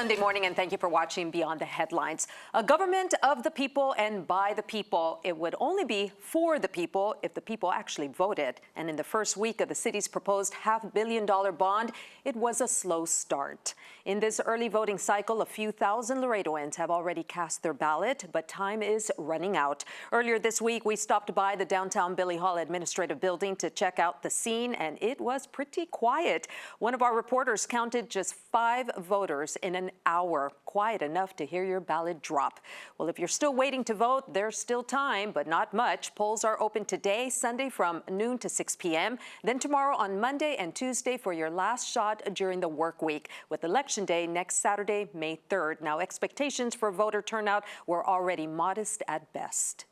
Sunday morning, and thank you for watching Beyond the Headlines. A government of the people and by the people. It would only be for the people if the people actually voted. And in the first week of the city's proposed $500 million bond, it was a slow start. In this early voting cycle, a few thousand Laredoans have already cast their ballot, but time is running out. Earlier this week, we stopped by the downtown Billy Hall Administrative Building to check out the scene, and it was pretty quiet. One of our reporters counted just 5 voters in an hour, quiet enough to hear your ballot drop. Well, if you're still waiting to vote, there's still time, but not much. Polls are open today, Sunday from noon to 6 p.m., then tomorrow on Monday and Tuesday for your last shot during the work week, with Election Day next Saturday, May 3rd. Now, expectations for voter turnout were already modest at best.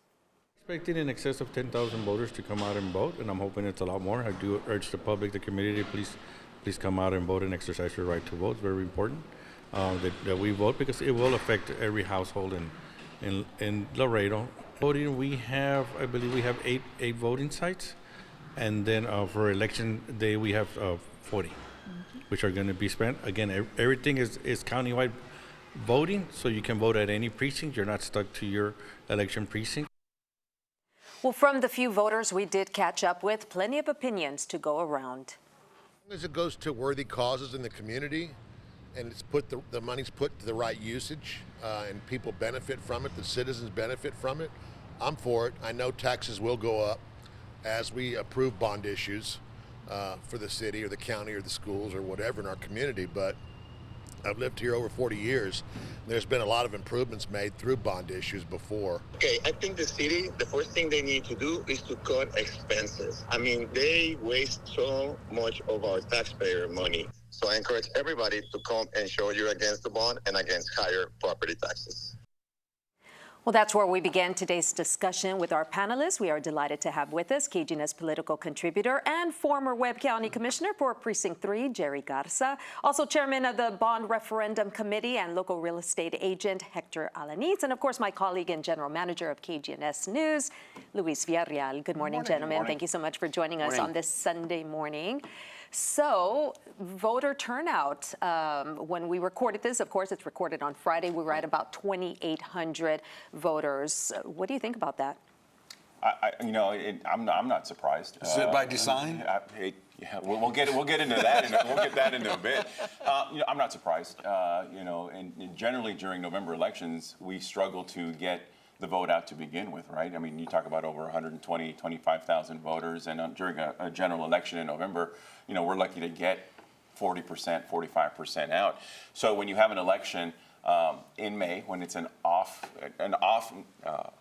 Expecting in excess of 10,000 voters to come out and vote, and I'm hoping it's a lot more. I do urge the public, the community, please come out and vote and exercise your right to vote. It's very important that we vote, because it will affect every household in Laredo. Voting, I believe we have eight voting sites, and then for election day we have 40, which are going to be spent. Again, everything is countywide voting, so you can vote at any precinct. You're not stuck to your election precinct. Well, from the few voters we did catch up with, plenty of opinions to go around. As it goes to worthy causes in the community, and it's the money's put to the right usage, and people benefit from it, the citizens benefit from it, I'm for it. I know taxes will go up as we approve bond issues for the city or the county or the schools or whatever in our community, but I've lived here over 40 years. There's been a lot of improvements made through bond issues before. Okay, I think the city, the first thing they need to do is to cut expenses. I mean, they waste so much of our taxpayer money. So I encourage everybody to come and show you're against the bond and against higher property taxes. Well, that's where we began today's discussion with our panelists. We are delighted to have with us KGNS political contributor and former Webb County Commissioner for Precinct 3, Jerry Garza. Also chairman of the Bond Referendum Committee and local real estate agent, Hector Alaniz. And of course, my colleague and general manager of KGNS News, Luis Villarreal. Good morning, gentlemen. Thank you so much for joining us on this Sunday morning. So, voter turnout. When we recorded this, of course, it's recorded on Friday, we were at about 2,800 voters. What do you think about that? I'm not surprised. Is it by design? Yeah, we'll get into that. We'll get that into a bit. I'm not surprised. And generally during November elections, we struggle to get the vote out to begin with, right? I mean, you talk about over 25,000 voters, and during a general election in November, we're lucky to get 40%, 45% out. So when you have an election in May, when it's an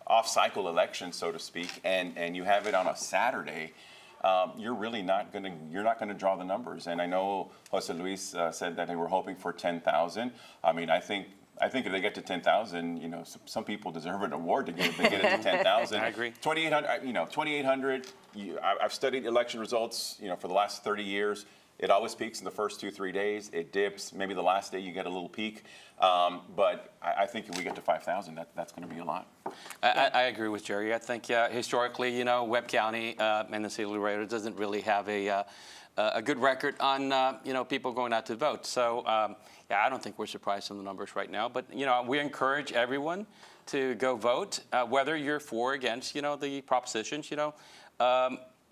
off-cycle election, so to speak, and you have it on a Saturday, you're really not going to draw the numbers. And I know Jose Luis said that they were hoping for 10,000. I mean, I think if they get to 10,000, some people deserve an award to get it to 10,000. I agree. 2,800. I've studied election results, for the last 30 years. It always peaks in the first 2-3 days. It dips. Maybe the last day you get a little peak. But I think if we get to 5,000, that's going to be a lot. I agree with Jerry. I think historically, Webb County and the city of Laredo doesn't really have a good record on people going out to vote. So I don't think we're surprised in the numbers right now. But we encourage everyone to go vote, whether you're for or against the propositions.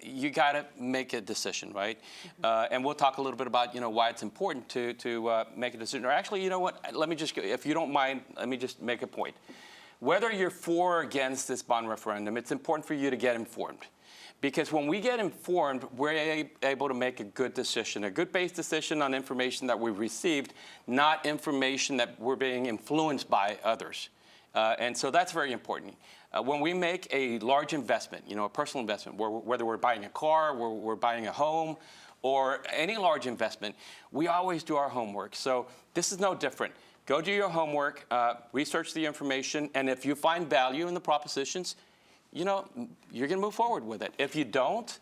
You got to make a decision, right? And we'll talk a little bit about why it's important to make a decision. Or actually, you know what? Let me just, if you don't mind, let me just make a point. Whether you're for or against this bond referendum, it's important for you to get informed. Because when we get informed, we're able to make a good decision, a good-based decision on information that we've received, not information that we're being influenced by others. And so that's very important. When we make a large investment, a personal investment, whether we're buying a car, we're buying a home, or any large investment, we always do our homework. So this is no different. Go do your homework, research the information, and if you find value in the propositions, you're going to move forward with it. If you don't,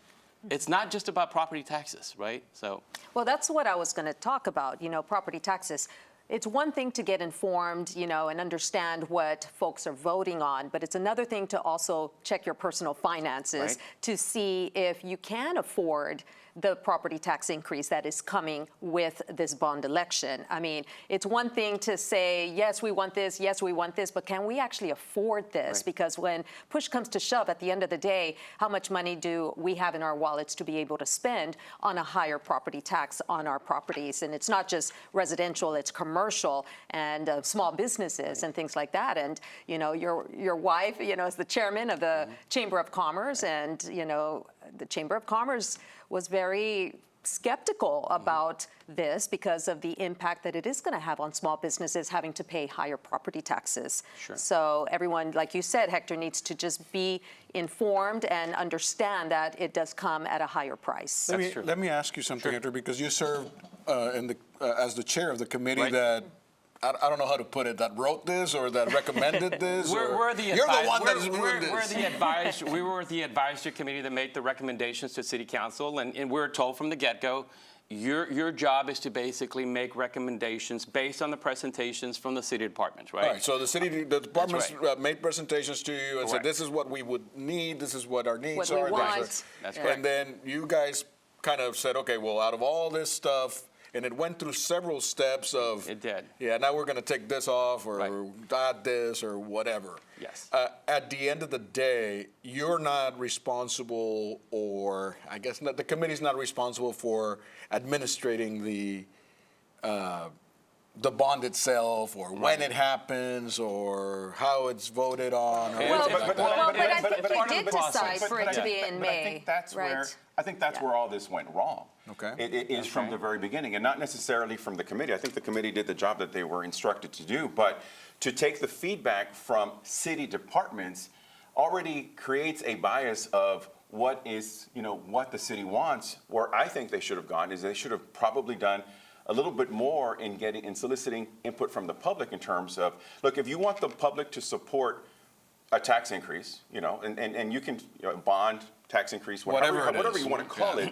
it's not just about property taxes, right? So, well, that's what I was going to talk about, property taxes. It's one thing to get informed, and understand what folks are voting on, but it's another thing to also check your personal finances to see if you can afford the property tax increase that is coming with this bond election. I mean, it's one thing to say, yes, we want this, yes, we want this, but can we actually afford this? Right. Because when push comes to shove, at the end of the day, how much money do we have in our wallets to be able to spend on a higher property tax on our properties? And it's not just residential, it's commercial and small businesses and things like that. And, you know, your wife, you know, is the chairman of the Chamber of Commerce, and, you know, the Chamber of Commerce was very skeptical about this because of the impact that it is going to have on small businesses having to pay higher property taxes. Sure. So everyone, like you said, Hector, needs to just be informed and understand that it does come at a higher price. Let me ask you something, Hector, because you served as the chair of the committee Right. that, I don't know how to put it, that wrote this or that recommended this. We're the You're the one that is we're doing this. we were the advisory committee that made the recommendations to City Council, and we were told from the get-go, your job is to basically make recommendations based on the presentations from the city departments, right? Right, so the departments right. made presentations to you and said, Correct. this is what we would need, this is what our needs What we are. want. That's Yeah. correct. And then you guys kind of said, okay, well, out of all this stuff, and it went through several steps of. It did. Yeah, now we're going to take this off or Right. add this or whatever. Yes. At the end of the day, you're not responsible, or I guess not, the committee's not responsible for administrating the bond itself, or when it happens, or how it's voted on. Or Well, anything like that. but I think but you part of did the process. decide for it to be in But I May, think that's right? where where all this went wrong. Okay. It is from the very beginning, and not necessarily from the committee. I think the committee did the job that they were instructed to do, but to take the feedback from city departments already creates a bias of what is, you know, what the city wants. Where I think they should have gone is they should have probably done a little bit more in soliciting input from the public in terms of, look, if you want the public to support a tax increase, you know, and you can, you know, bond, tax increase, whatever you want to call it,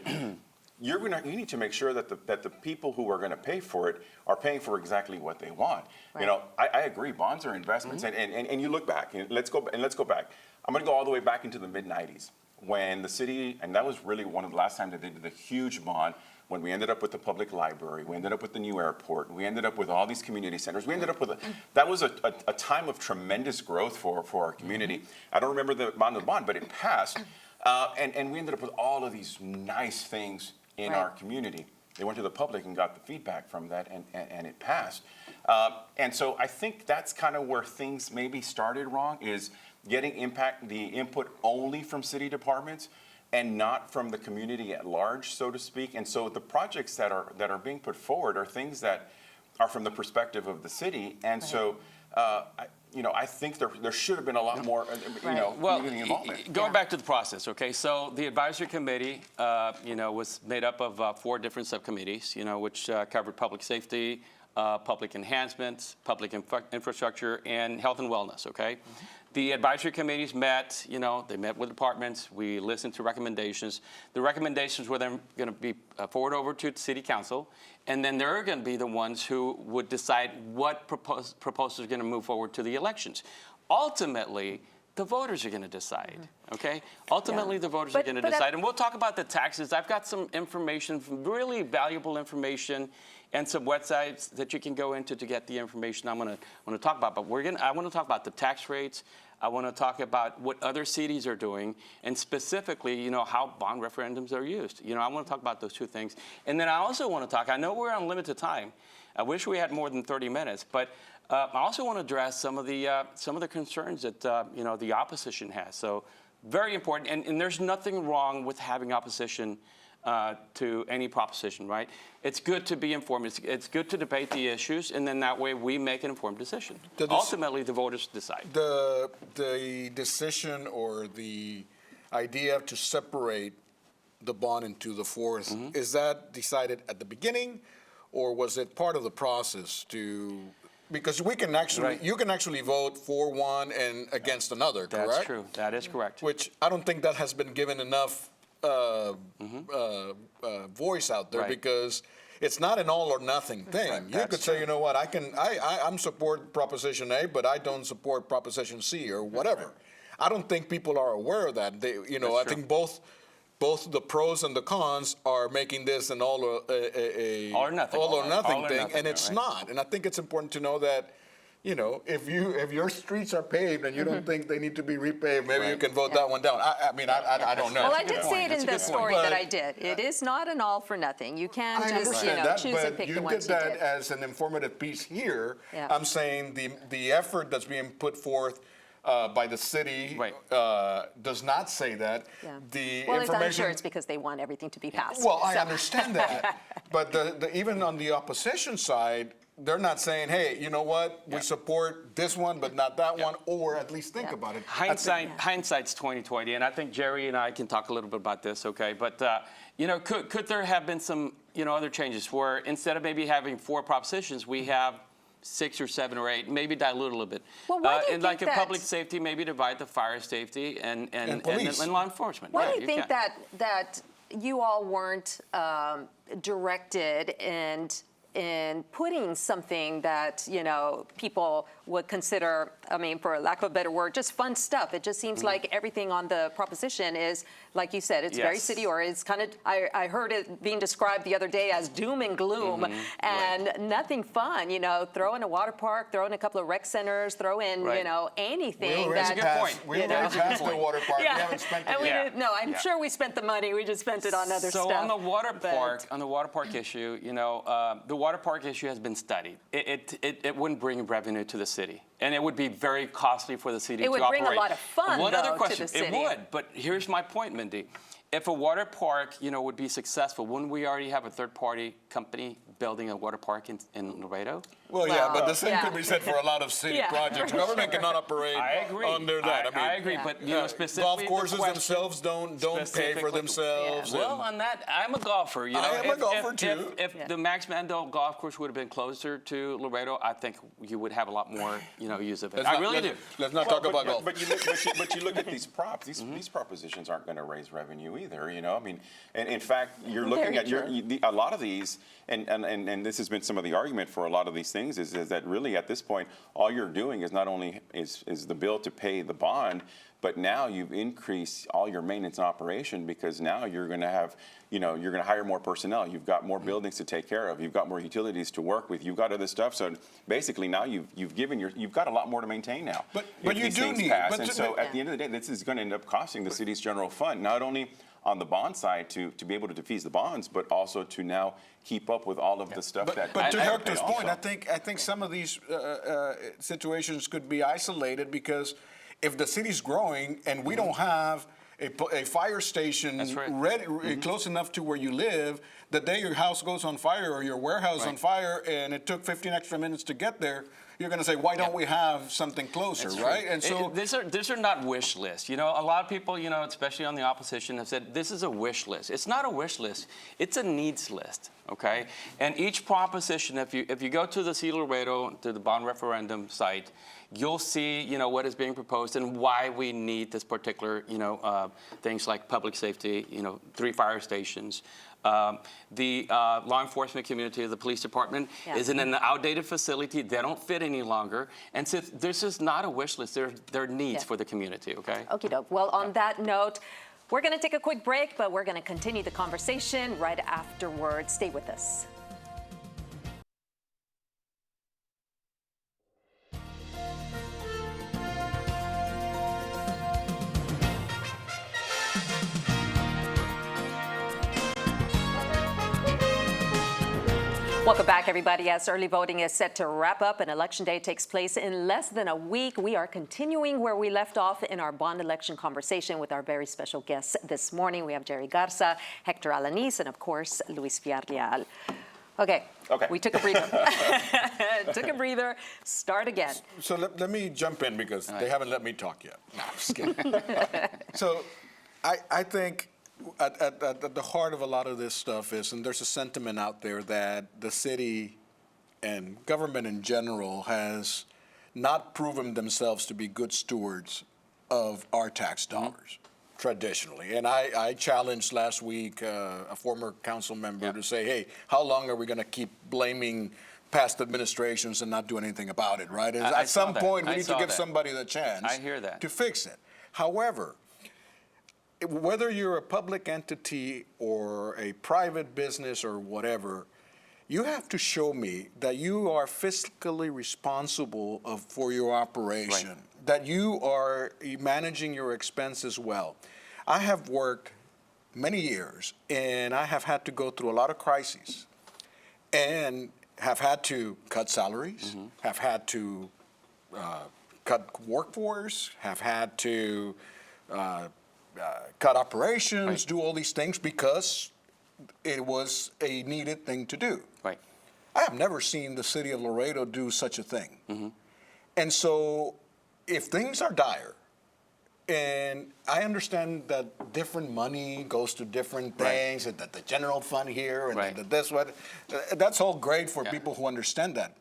you need to make sure that the people who are going to pay for it are paying for exactly what they want. Right. You know, I agree, bonds are investments, and you look back, and let's go back. I'm going to go all the way back into the mid-'90s when the city, and that was really one of the last times that they did the huge bond, when we ended up with the public library, we ended up with the new airport, we ended up with all these community centers, we ended up with that was a time of tremendous growth for our community. I don't remember the amount of the bond, but it passed, and we ended up with all of these nice things in our community. They went to the public and got the feedback from that, and it passed. And so I think that's kind of where things maybe started wrong, is getting the input only from city departments and not from the community at large, so to speak. And so the projects that are being put forward are things that are from the perspective of the city. And so, I think there should have been a lot more, community involvement. Going back to the process, okay, so the advisory committee, was made up of 4 different subcommittees, which covered public safety, public enhancements, public infrastructure, and health and wellness, okay? The advisory committees met, they met with departments. We listened to recommendations. The recommendations were then going to be forwarded over to the city council, and then they're going to be the ones who would decide what proposals are going to move forward to the elections. Ultimately, the voters are going to decide, okay? Ultimately, the voters are going to decide. And we'll talk about the taxes. I've got some information, really valuable information, and some websites that you can go into to get the information I'm going to talk about. But I want to talk about the tax rates. I want to talk about what other cities are doing, and specifically, how bond referendums are used. I want to talk about those 2 things. And then I also want to talk, I know we're on limited time. I wish we had more than 30 minutes, but I also want to address some of the concerns that the opposition has. So very important, and there's nothing wrong with having opposition to any proposition, right? It's good to be informed. It's good to debate the issues, and then that way we make an informed decision. Ultimately, the voters decide. The decision or the idea to separate the bond into the 4th, is that decided at the beginning, or was it part of the process to? Because you can actually vote for one and against another, correct? That's true. That is correct. Which I don't think that has been given enough voice out there, because it's not an all or nothing thing. Right. You could say, you know what, I'm support Proposition A, but I don't support Proposition C or whatever. I don't think people are aware of that. I think both both the pros and the cons are making this an all or nothing thing, and it's not. And I think it's important to know that, you know, if your streets are paved and you don't think they need to be repaved, maybe you can vote that one down. I mean, I don't know. Well, I did say it in the story that I did. It is not an all for nothing. You can't just, you know, choose and pick the ones you did. You did that as an informative piece here. Yeah. I'm saying the effort that's being put forth by the city does not say that. Yeah. The Well, information. I'm sure it's because they want everything to be passed. Well, I So- understand that, but even on the opposition side, they're not saying, hey, you know what, we support this one, but not that one, or at least think about it. Hindsight's 20/20, and I think Jerry and I can talk a little bit about this, okay? But you know, could there have been some, you know, other changes where instead of maybe having 4 propositions, we have 6 or 7 or 8, maybe dilute a little bit. Well, why do you and think like in public safety, maybe divide the fire safety and police. law enforcement. Why Yeah, do you think can. that you all weren't directed in putting something that, you know, people would consider, I mean, for lack of a better word, just fun stuff? It just seems like everything on the proposition is, like you said, it's very Yes. city-oriented. It's kind of, I heard it being described the other day as doom and gloom and nothing fun, you know, throw in a water park, throw in a couple of rec centers, throw in, you know, anything That's that... a good point. We already passed the water park. Yeah. We haven't spent it And we yet. didn't, no, I'm sure we spent the money. We just spent it on other stuff. So on the water But- park issue, you know, the water park issue has been studied. It wouldn't bring revenue to the city, and it would be very costly for the city to operate. It would bring a lot of fun, One though, other to question. the city. It would, but here's my point, Mindy. If a water park, you know, would be successful, wouldn't we already have a third-party company building a water park in Laredo? Well, yeah, but the same yeah. could be said for a lot of city Yeah. projects. Government cannot operate I agree. under that. I agree, but you know, specifically golf the courses question- themselves don't pay for specifically- themselves. Well, and- on that, I'm a golfer. You know, I am a golfer, too. If the Max Mandel golf course would have been closer to Laredo, I think you would have a lot more, you know, use of it. I really do. Let's not talk about golf. But you look at these props. These propositions aren't going to raise revenue either. You know, I mean, and in fact, you're looking at a lot of these, and this has been some of the argument for a lot of these things is that really at this point, all you're doing is not only is the bill to pay the bond, but now you've increased all your maintenance and operation because now you're going to have, you know, you're going to hire more personnel. You've got more buildings to take care of. You've got more utilities to work with. You've got other stuff. So basically now you've got a lot more to maintain now. But if you these do things need- pass. but And to- so but- at the end of the day, this is going to end up costing the city's general fund, not only on the bond side to be able to defease the bonds, but also to now keep up with all of the stuff that. But to I Hector's point, also. I think some of these situations could be isolated because if the city's growing and we don't have a fire station That's right. ready, close enough to where you live, the day your house goes on fire or your warehouse on fire and it took 15 extra minutes to get there, you're going to say, why don't we have something closer, That's right? true. And so these are not wish lists. You know, a lot of people, you know, especially on the opposition, have said this is a wish list. It's not a wish list. It's a needs list. Okay, and each proposition, if you go to the City of Laredo, to the bond referendum site, you'll see, you know, what is being proposed and why we need this particular, you know, things like public safety, you know, 3 fire stations. The law enforcement community of the police department is in an outdated facility. They don't fit any longer. And so this is not a wish list. They're needs for the community, okay? Okie doke. Well, on that note, we're going to take a quick break, but we're going to continue the conversation right afterwards. Stay with us. Welcome back, everybody. As early voting is set to wrap up and Election Day takes place in less than a week, we are continuing where we left off in our bond election conversation with our very special guests this morning. We have Jerry Garza, Hector Alanis, and of course, Luis Villarreal. Okay. We took a breather. Took a breather. Start again. So let me jump in because they haven't let me talk yet. No, I'm just kidding. So I think at the heart of a lot of this stuff is, and there's a sentiment out there that the city and government in general has not proven themselves to be good stewards of our tax dollars traditionally. And I challenged last week a former council member to say, hey, how long are we going to keep blaming past administrations and not do anything about it, right? And at some point, we need to give somebody the chance I hear that. to fix it. However, whether you're a public entity or a private business or whatever, you have to show me that you are fiscally responsible for your operation, that you are managing your expenses well. I have worked many years, and I have had to go through a lot of crises, and have had to cut salaries, have had to cut workforce, have had to cut operations, do all these things because it was a needed thing to do. Right. I have never seen the city of Laredo do such a thing. And so if things are dire, and I understand that different money goes to different things, and that the general fund here, and that this one, that's all great for people who understand that.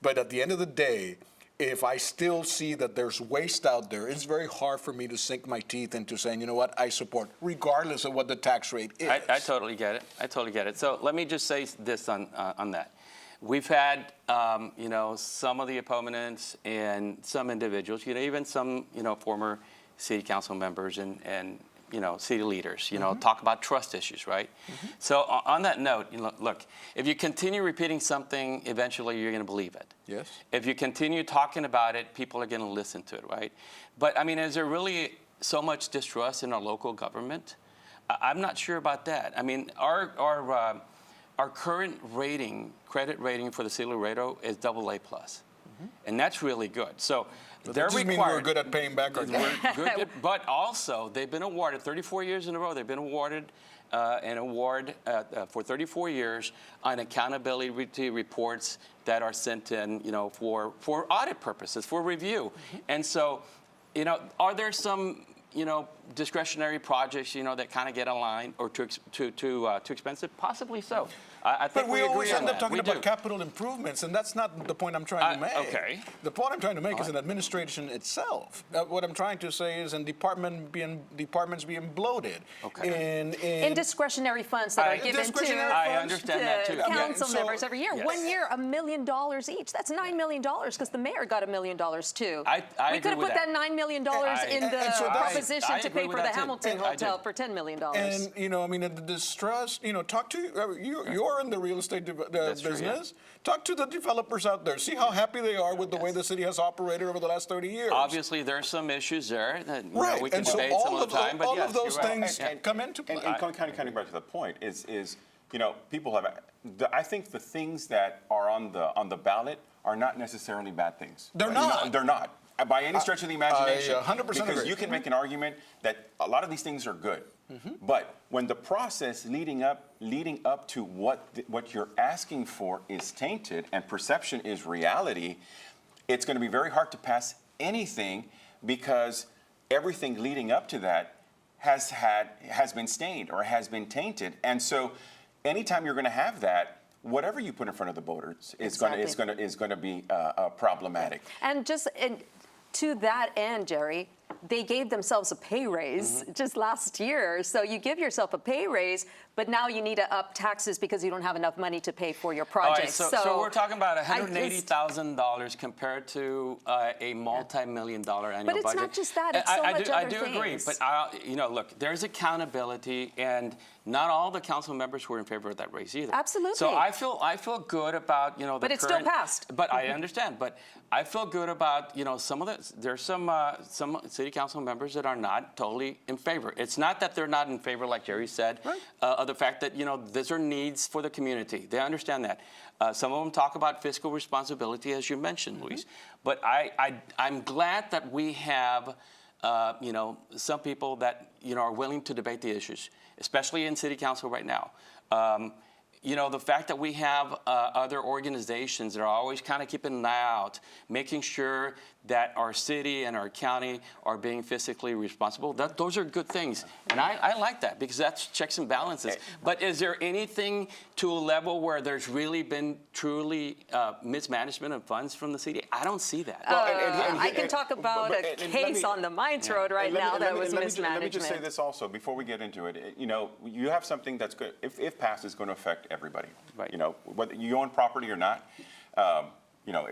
But at the end of the day, if I still see that there's waste out there, it's very hard for me to sink my teeth into saying, you know what, I support, regardless of what the tax rate is. I totally get it. I totally get it. So let me just say this on that. We've had, you know, some of the opponents and some individuals, you know, even some, you know, former city council members and you know, city leaders, you know, talk about trust issues, right? So on that note, you know, look, if you continue repeating something, eventually you're going to believe it. Yes. If you continue talking about it, people are going to listen to it, right? But I mean, is there really so much distrust in our local government? I'm not sure about that. I mean, our current rating, credit rating for the city of Laredo is AA+, and that's really good. So they're Does this mean we're good at paying back our debt? good, but also they've been awarded 34 years in a row. They've been awarded an award for 34 years on accountability reports that are sent in, you know, for audit purposes, for review. And so, you know, are there some, you know, discretionary projects, you know, that kind of get aligned or too expensive? Possibly so. I think But we always end up talking We about do. capital improvements, and that's not the point I'm trying to make. Okay. The point I'm trying to make is an administration itself. What I'm trying to say is departments being bloated. Okay. In discretionary funds that are given discretionary to I understand that too. council so- members every year. Yes. 1 year, $1 million each. That's $9 million because the mayor got $1 million too. I We could have agree put with that $9 million in the and so that's- proposition I to agree pay with for the that too. Hamilton I Hotel do. for $10 million. And, you know, I mean, the distrust, you know, talk to, you're in the real estate true, business. Talk to the developers out there. See how happy they are with the way the city has operated over the last 30 years. Obviously, there's some issues there that you know, we can and so debate some of the time, but all yes, of those you're right. things come into play. And kind of back to the point is you know, people have. I think the things that are on the ballot are not necessarily bad things. They're You know, not. they're not. By any stretch of the imagination. 100% Because agree. you can make an argument that a lot of these things are good. But when the process leading up to what you're asking for is tainted and perception is reality, it's going to be very hard to pass anything because everything leading up to that has been stained or has been tainted. And so anytime you're going to have that, whatever you put in front of the voters is going to be problematic. And just to that end, Jerry, they gave themselves a pay raise just last year. So you give yourself a pay raise, but now you need to up taxes because you don't have enough money to pay for your projects. All right, so we're talking about $180,000 compared to a multi-million-dollar annual budget. But it's not just that, it's so much I other do agree, things. but you know, look, there's accountability, and not all the council members were in favor of that raise either. Absolutely. So I feel good about, you know, the But it's still passed. But I understand. But I feel good about, you know, there's some city council members that are not totally in favor. It's not that they're not in favor, like Jerry said, of the fact that, you know, these are needs for the community. They understand that. Some of them talk about fiscal responsibility, as you mentioned, Luis. But I'm glad that we have, you know, some people that, you know, are willing to debate the issues, especially in city council right now. You know, the fact that we have other organizations that are always kind of keeping an eye out, making sure that our city and our county are being fiscally responsible, those are good things. And I like that because that's checks and balances. But is there anything to a level where there's really been truly mismanagement of funds from the city? I don't see that. I can talk about a case on the Mines Road right now that was mismanagement. Let me just say this also before we get into it. You know, you have something that's good. If passed, is going to affect everybody. Right. You know, whether you own property or not. You know,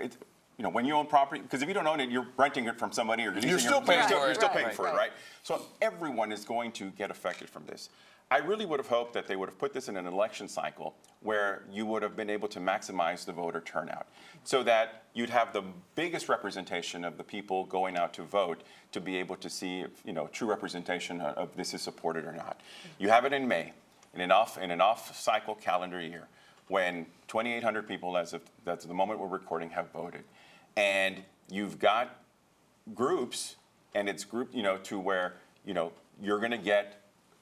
you know, when you own property, because if you don't own it, you're renting it from somebody or leasing You're still paying for it. You're still Right, paying for it, right. right? So everyone is going to get affected from this. I really would have hoped that they would have put this in an election cycle where you would have been able to maximize the voter turnout so that you'd have the biggest representation of the people going out to vote to be able to see if, you know, true representation of this is supported or not. You have it in May, in an off-cycle calendar year, when 2,800 people, as of that's the moment we're recording, have voted. And you've got groups, and it's grouped, you know, to where, you know, you're going to get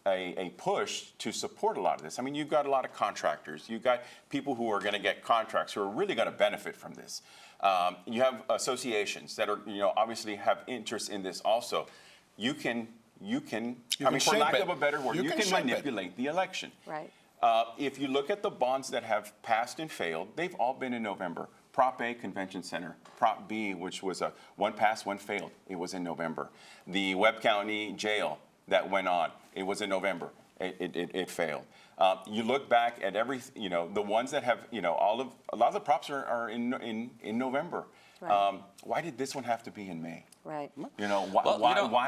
a push to support a lot of this. I mean, you've got a lot of contractors. You've got people who are going to get contracts who are really going to benefit from this. You have associations that are, you know, obviously have interest in this also. You can I mean, for lack of a better word, you can manipulate the election. Right. If you look at the bonds that have passed and failed, they've all been in November. Prop A, Convention Center. Prop B, which was a one passed, one failed, it was in November. The Webb County Jail that went on, it was in November. It failed. You look back at you know, the ones that have, you know, a lot of the props are in November. Right. Why did this one have to be in May? Right. You know,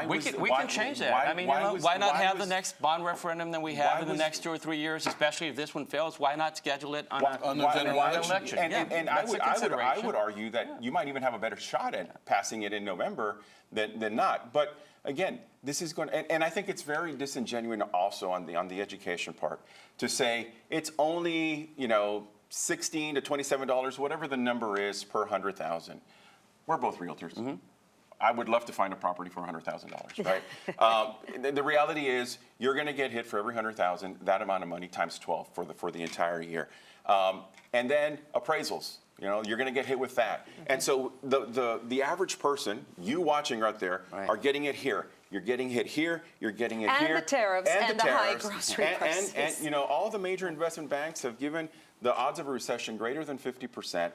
we can change that. I mean, why not have the next bond referendum that we have in the next 2 or 3 years, especially if this one fails? Why not schedule it on the general election? And I would argue that you might even have a better shot at passing it in November than not. But again, this is going to, and I think it's very disingenuous also on the education part to say it's only, you know, $16 to $27, whatever the number is per 100,000. We're both realtors. I would love to find a property for $100,000, right? The reality is you're going to get hit for every 100,000, that amount of money times 12 for the entire year. And then appraisals. You know, you're going to get hit with that. And so the average person, you watching right there, are getting it here. You're getting hit here, you're getting it here. And the tariffs and the high grocery prices. And, you know, all the major investment banks have given the odds of a recession greater than 50%.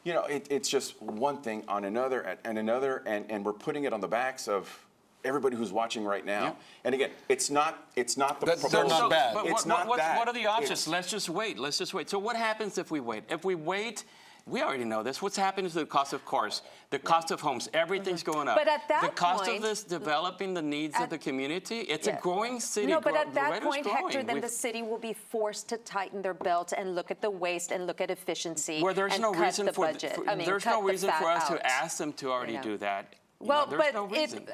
You know, it's just one thing on another and another, and we're putting it on the backs of everybody who's watching right now. Yeah. And again, it's not the proposal. They're not bad. But it's not that. What are the options? Let's just wait. So what happens if we wait? If we wait, we already know this. What's happening to the cost of cars, the cost of homes, everything's going up. But at that the cost point, of this developing the needs of the community, it's a growing city. No, but at that Laredo's point, growing. Hector, then the city will be forced to tighten their belt and look at the waste and look at efficiency. Where there's and no cut reason the for, budget. there's no reason for us to ask them to already do that. Well, there's no reason.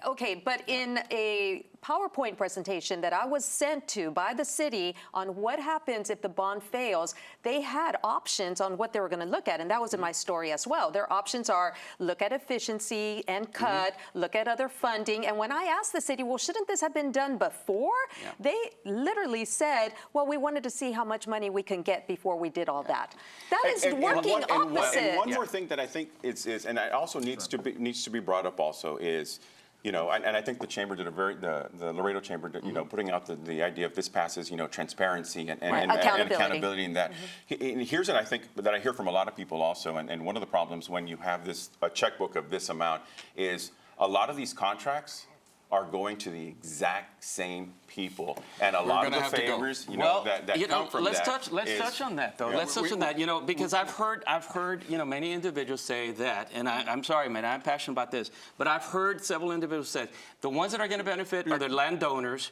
but in a PowerPoint presentation that I was sent to by the city on what happens if the bond fails, they had options on what they were going to look at, and that was in my story as well. Their options are look at efficiency and cut, look at other funding, and when I asked the city, well, shouldn't this have been done before? They literally said, well, we wanted to see how much money we can get before we did all that. That is working opposite. And one more thing that I think is and it also needs to be brought up also is, you know, and I think the chamber did the Laredo chamber did, you know, putting out the idea of this passes, you know, transparency and accountability in that. And here's what I think that I hear from a lot of people also, and one of the problems when you have a checkbook of this amount is a lot of these contracts are going to the exact same people, and a lot of the favors, you know, that come from let's that. Let's touch on that, though. Let's touch on that, you know, because I've heard, you know, many individuals say that, and I'm sorry, man, I'm passionate about this, but I've heard several individuals say the ones that are going to benefit are the landowners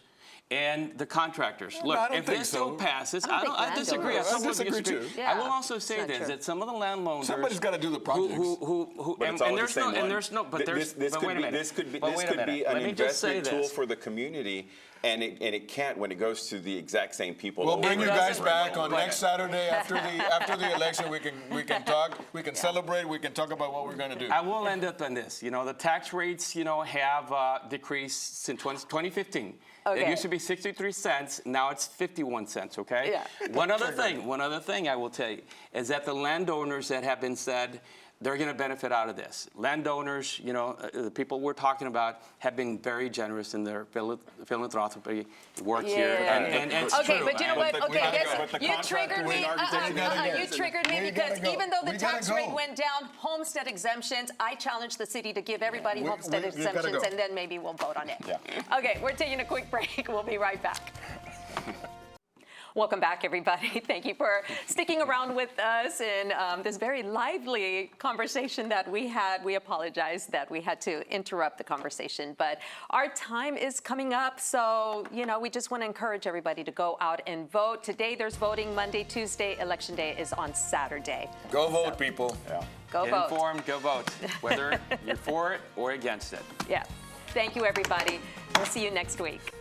and the contractors. Look, if this bill passes, I disagree. I disagree too. Yeah. I will also say this: that some of the landowners, somebody's got to do the projects. This could be an investment tool for the community, and it can't when it goes to the exact same people. We'll bring you guys back on next Saturday after the election. We can talk. We can celebrate. We can talk about what we're going to do. I will end up on this. You know, the tax rates, you know, have decreased since 2015. Okay. It used to be 63 cents. Now it's 51 cents. Okay. Yeah. One other thing I will tell you is that the landowners that have been said, they're going to benefit out of this. Landowners, you know, the people we're talking about have been very generous in their philanthropy work here. And it's okay, true. but you know what? Okay, you triggered me. You triggered me because even though the tax rate went down, homestead exemptions, I challenged the city to give everybody homestead exemptions, and then maybe we'll vote on it. Yeah. Okay, we're taking a quick break. We'll be right back. Welcome back, everybody. Thank you for sticking around with us in this very lively conversation that we had. We apologize that we had to interrupt the conversation, but our time is coming up. So, we just want to encourage everybody to go out and vote. Today, there's voting. Monday, Tuesday, Election Day is on Saturday. Go vote, people. Yeah. Go Get vote. informed, go vote, whether you're for it or against it. Yeah. Thank you, everybody. We'll see you next week.